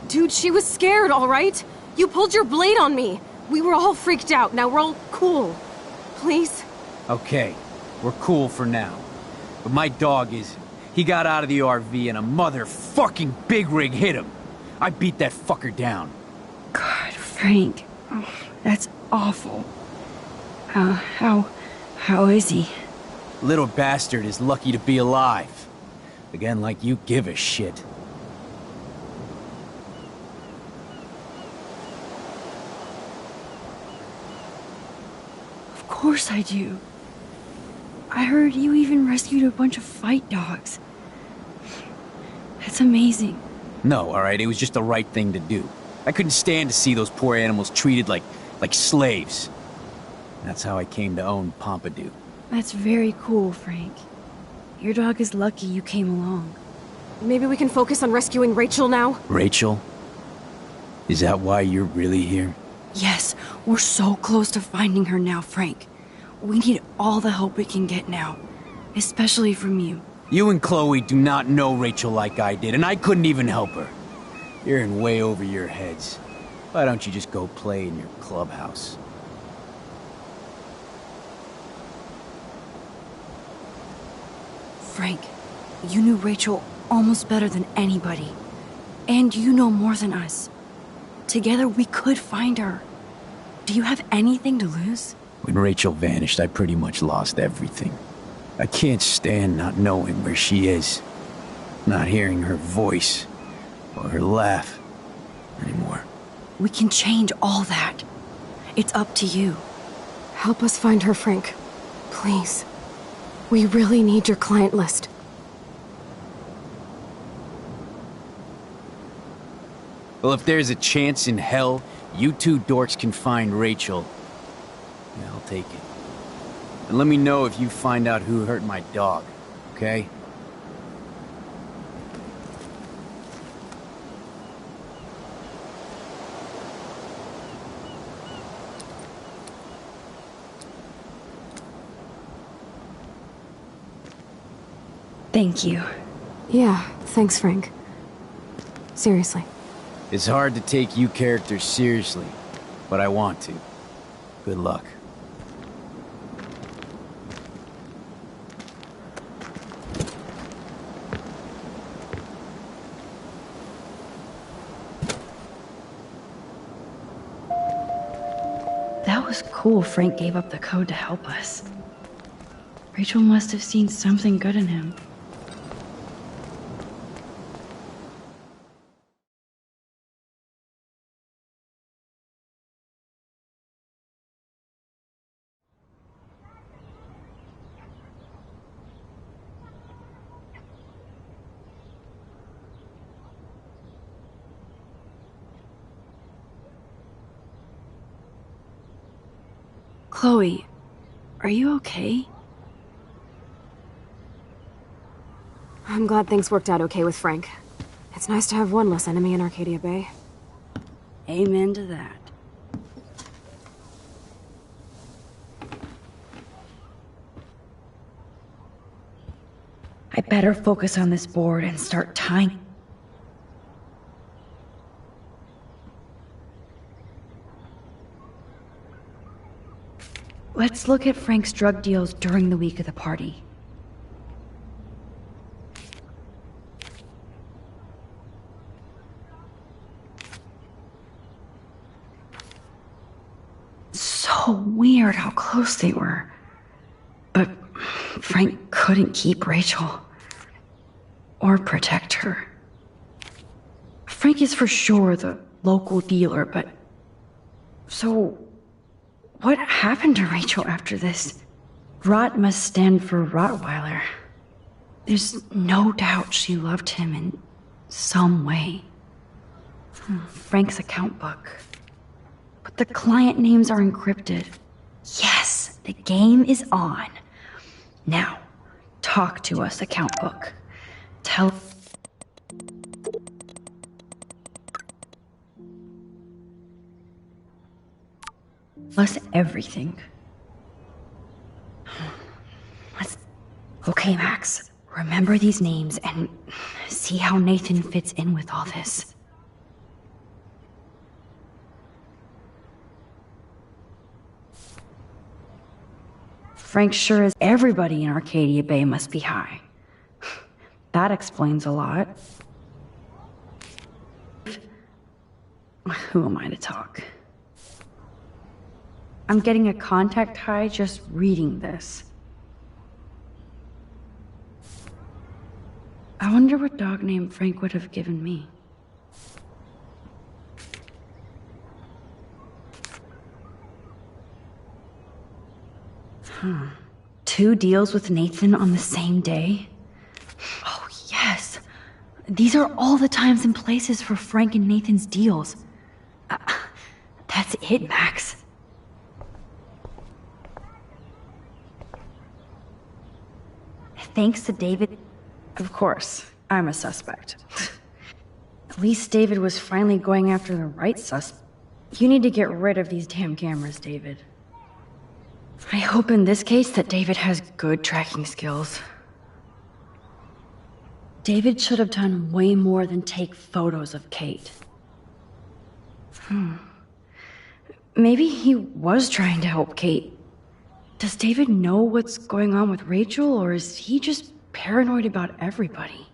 Dude, she was scared, all right? You pulled your blade on me. We were all freaked out. Now we're all cool. Please? Okay, we're cool for now. But my dog isn't. He got out of the RV and a motherfucking big rig hit him. I beat that fucker down. God, Frank. Oh, that's awful. How is he? Little bastard is lucky to be alive. Again, like you give a shit. Of course I do. I heard you even rescued a bunch of fight dogs. That's amazing. No, alright, it was just the right thing to do. I couldn't stand to see those poor animals treated like slaves. That's how I came to own Pompidou. That's very cool, Frank. Your dog is lucky you came along. Maybe we can focus on rescuing Rachel now? Rachel? Is that why you're really here? Yes, we're so close to finding her now, Frank. We need all the help we can get now. Especially from you. You and Chloe do not know Rachel like I did, and I couldn't even help her. You're in way over your heads. Why don't you just go play in your clubhouse? Frank, you knew Rachel almost better than anybody. And you know more than us. Together we could find her. Do you have anything to lose? When Rachel vanished, I pretty much lost everything. I can't stand not knowing where she is. Not hearing her voice or her laugh anymore. We can change all that. It's up to you. Help us find her, Frank. Please. We really need your client list. Well, if there's a chance in hell, you two dorks can find Rachel, yeah, I'll take it. And let me know if you find out who hurt my dog, okay? Thank you. Yeah, thanks, Frank. Seriously. It's hard to take you characters seriously, but I want to. Good luck. That was cool Frank gave up the code to help us. Rachel must have seen something good in him. Chloe, are you okay? I'm glad things worked out okay with Frank. It's nice to have one less enemy in Arcadia Bay. Amen to that. I better focus on this board and start tying. Let's look at Frank's drug deals during the week of the party. So weird how close they were. But Frank couldn't keep Rachel. Or protect her. Frank is for sure the local dealer, but... So... what happened to Rachel after this? Rot must stand for Rottweiler. There's no doubt she loved him in some way. Frank's account book. but the client names are encrypted. Yes, the game is on. Now, talk to us, account book. Tell us everything. Okay, Max. Remember these names and see how Nathan fits in with all this. Frank sure as everybody in Arcadia Bay must be high. That explains a lot. Who am I to talk? I'm getting a contact high just reading this. I wonder what dog name Frank would have given me. Two deals with Nathan on the same day? Oh, yes. These are all the times and places for Frank and Nathan's deals. That's it, Max. Thanks to David. Of course, I'm a suspect. At least David was finally going after the right suspect. You need to get rid of these damn cameras, David. I hope in this case that David has good tracking skills. David should have done way more than take photos of Kate. Maybe he was trying to help Kate. Does David know what's going on with Rachel, or is he just paranoid about everybody?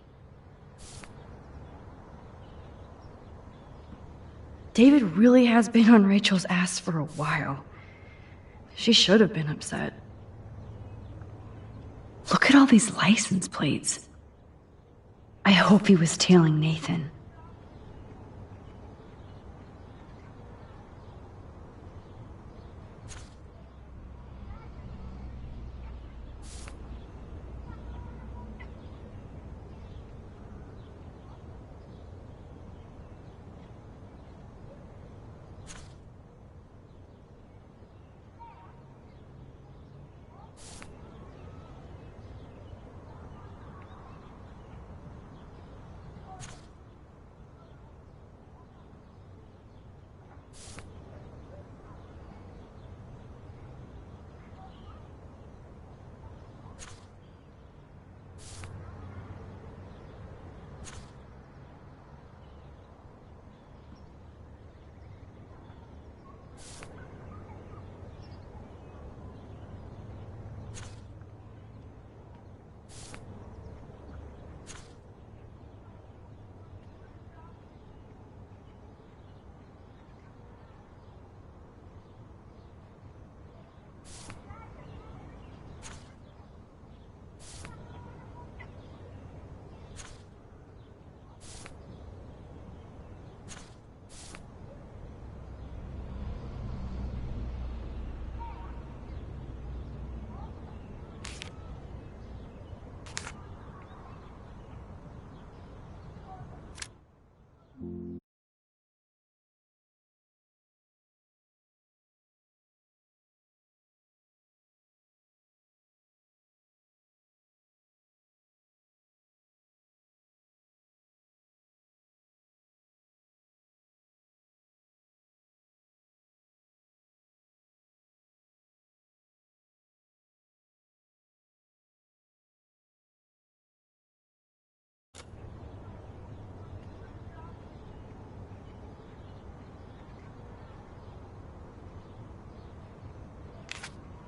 David really has been on Rachel's ass for a while. She should have been upset. Look at all these license plates. I hope he was tailing Nathan.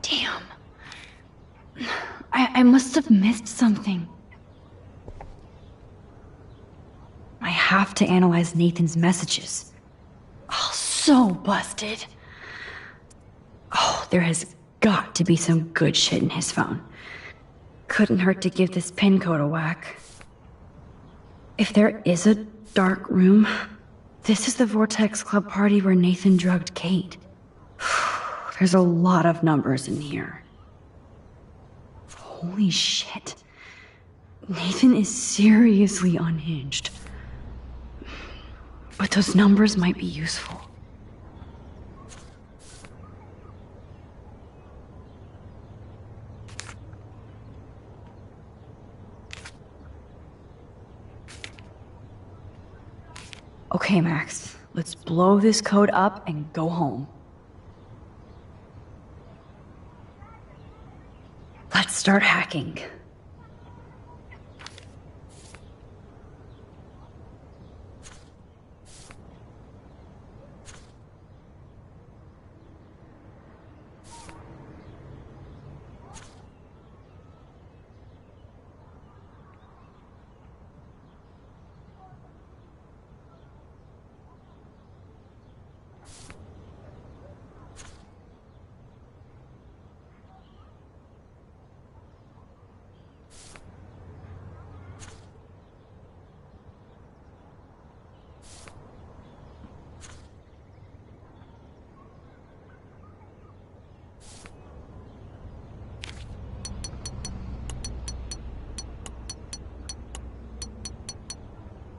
Damn. I must have missed something. I have to analyze Nathan's messages. Oh, so busted. Oh, there has got to be some good shit in his phone. Couldn't hurt to give this pin code a whack. If there is a dark room, this is the Vortex Club party where Nathan drugged Kate. There's a lot of numbers in here. Holy shit. Nathan is seriously unhinged. But those numbers might be useful. Okay, Max. Let's blow this code up and go home. Let's start hacking.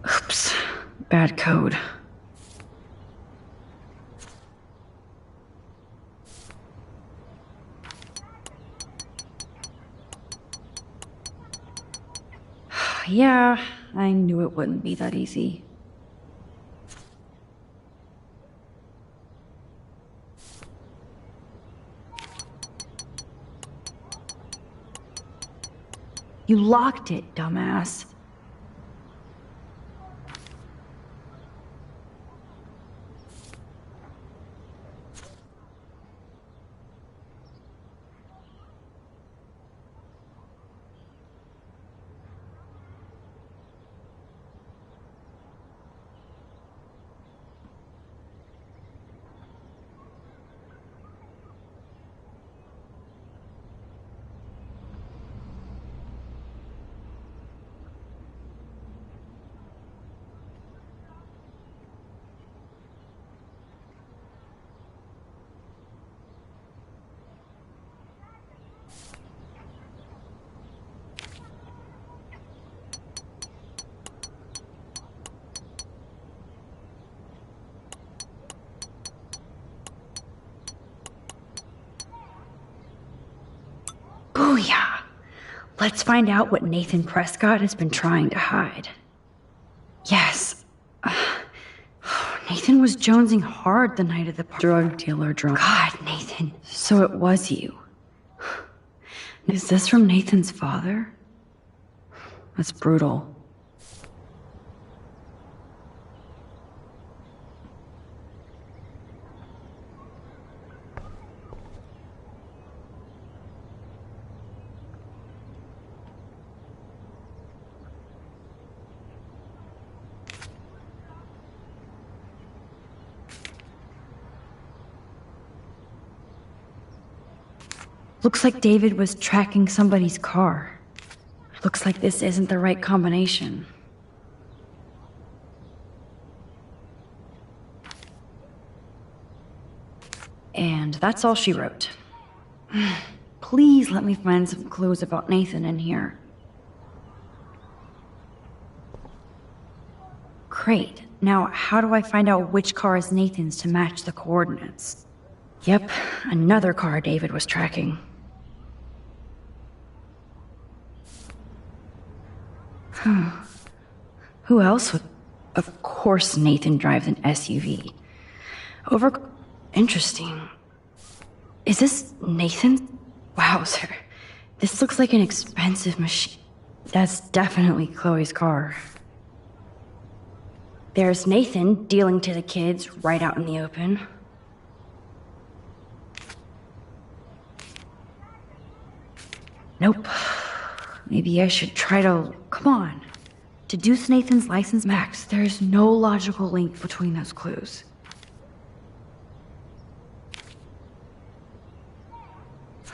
Oops. Bad code. Yeah, I knew it wouldn't be that easy. You locked it, dumbass. Booyah! Let's find out what Nathan Prescott has been trying to hide. Yes. Nathan was jonesing hard the night of the drug dealer drunk. God, Nathan. So it was you. Is this from Nathan's father? That's brutal. Looks like David was tracking somebody's car. Looks like this isn't the right combination. And that's all she wrote. Please let me find some clues about Nathan in here. Great. Now, how do I find out which car is Nathan's to match the coordinates? Yep, another car David was tracking. Who else would... Of course Nathan drives an SUV. Interesting. Is this Nathan? Wowzer. This looks like an expensive machine. That's definitely Chloe's car. There's Nathan dealing to the kids right out in the open. Nope. Maybe I should try to... Come on. Deduce Nathan's license. Max, there's no logical link between those clues.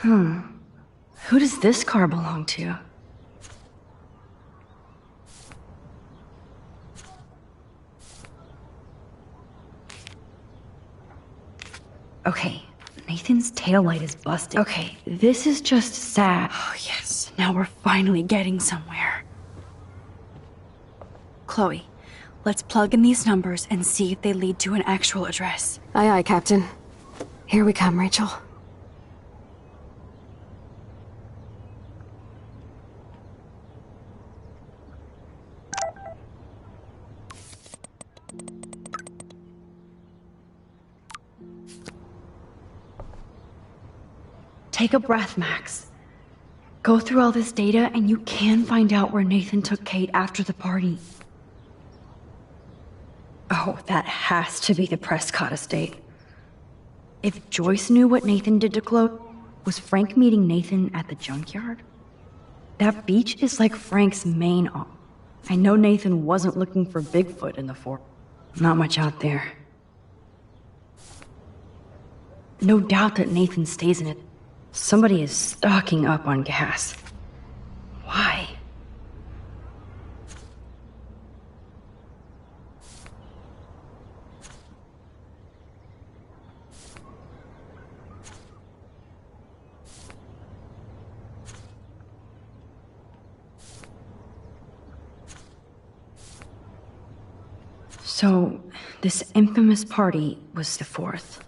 Who does this car belong to? Okay, Nathan's taillight is busted. Okay, this is just sad. Oh, yes. Now we're finally getting somewhere. Chloe, let's plug in these numbers and see if they lead to an actual address. Aye, aye, Captain. Here we come, Rachel. Take a breath, Max. Go through all this data and you can find out where Nathan took Kate after the party. Oh, that has to be the Prescott estate. If Joyce knew what Nathan did to Chloe, was Frank meeting Nathan at the junkyard? That beach is like Frank's main op. I know Nathan wasn't looking for Bigfoot in the fort. Not much out there. No doubt that Nathan stays in it. Somebody is stocking up on gas. Why? So, this infamous party was the 4th.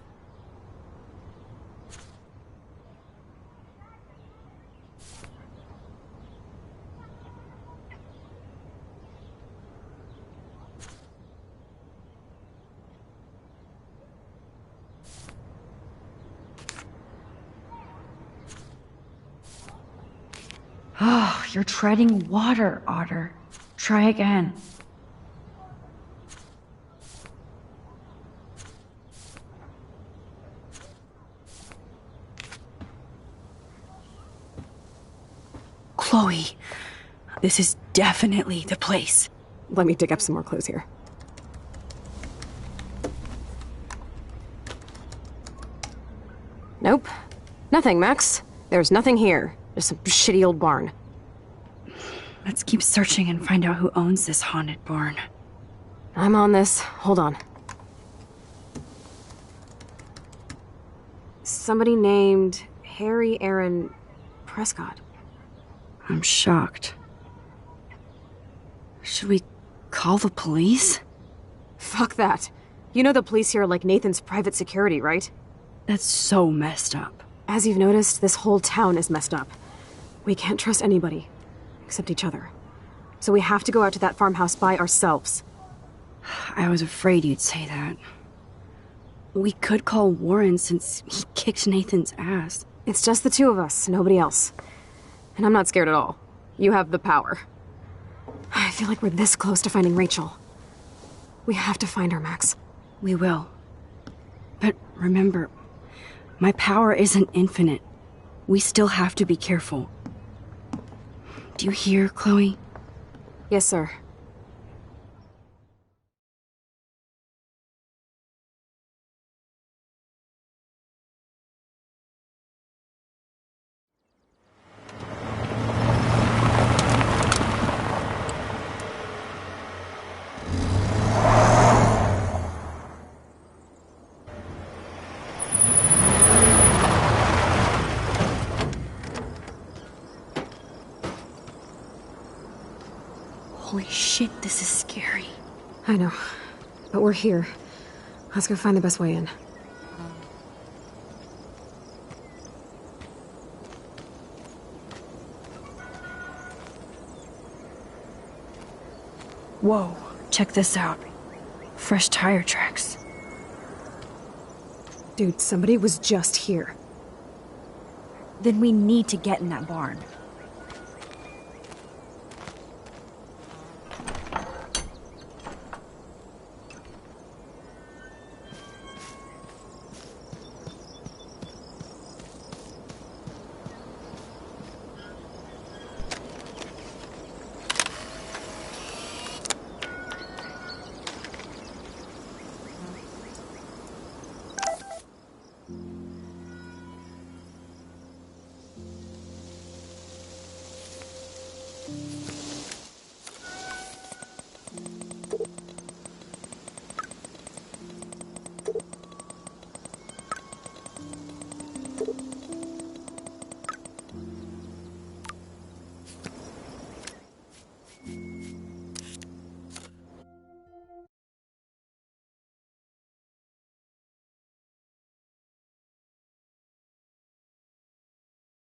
Oh, you're treading water, Otter. Try again. Chloe, this is definitely the place. Let me dig up some more clues here. Nope. Nothing, Max. There's nothing here. Just some shitty old barn. Let's keep searching and find out who owns this haunted barn. I'm on this. Hold on. Somebody named Harry Aaron Prescott. I'm shocked. Should we call the police? Fuck that. You know the police here are like Nathan's private security, right? That's so messed up. As you've noticed, this whole town is messed up. We can't trust anybody, except each other. So we have to go out to that farmhouse by ourselves. I was afraid you'd say that. We could call Warren since he kicked Nathan's ass. It's just the two of us, nobody else. And I'm not scared at all. You have the power. I feel like we're this close to finding Rachel. We have to find her, Max. We will. But remember, my power isn't infinite. We still have to be careful. Do you hear, Chloe? Yes, sir. Holy shit, this is scary. I know. But we're here. Let's go find the best way in. Whoa, check this out. Fresh tire tracks. Dude, somebody was just here. Then we need to get in that barn.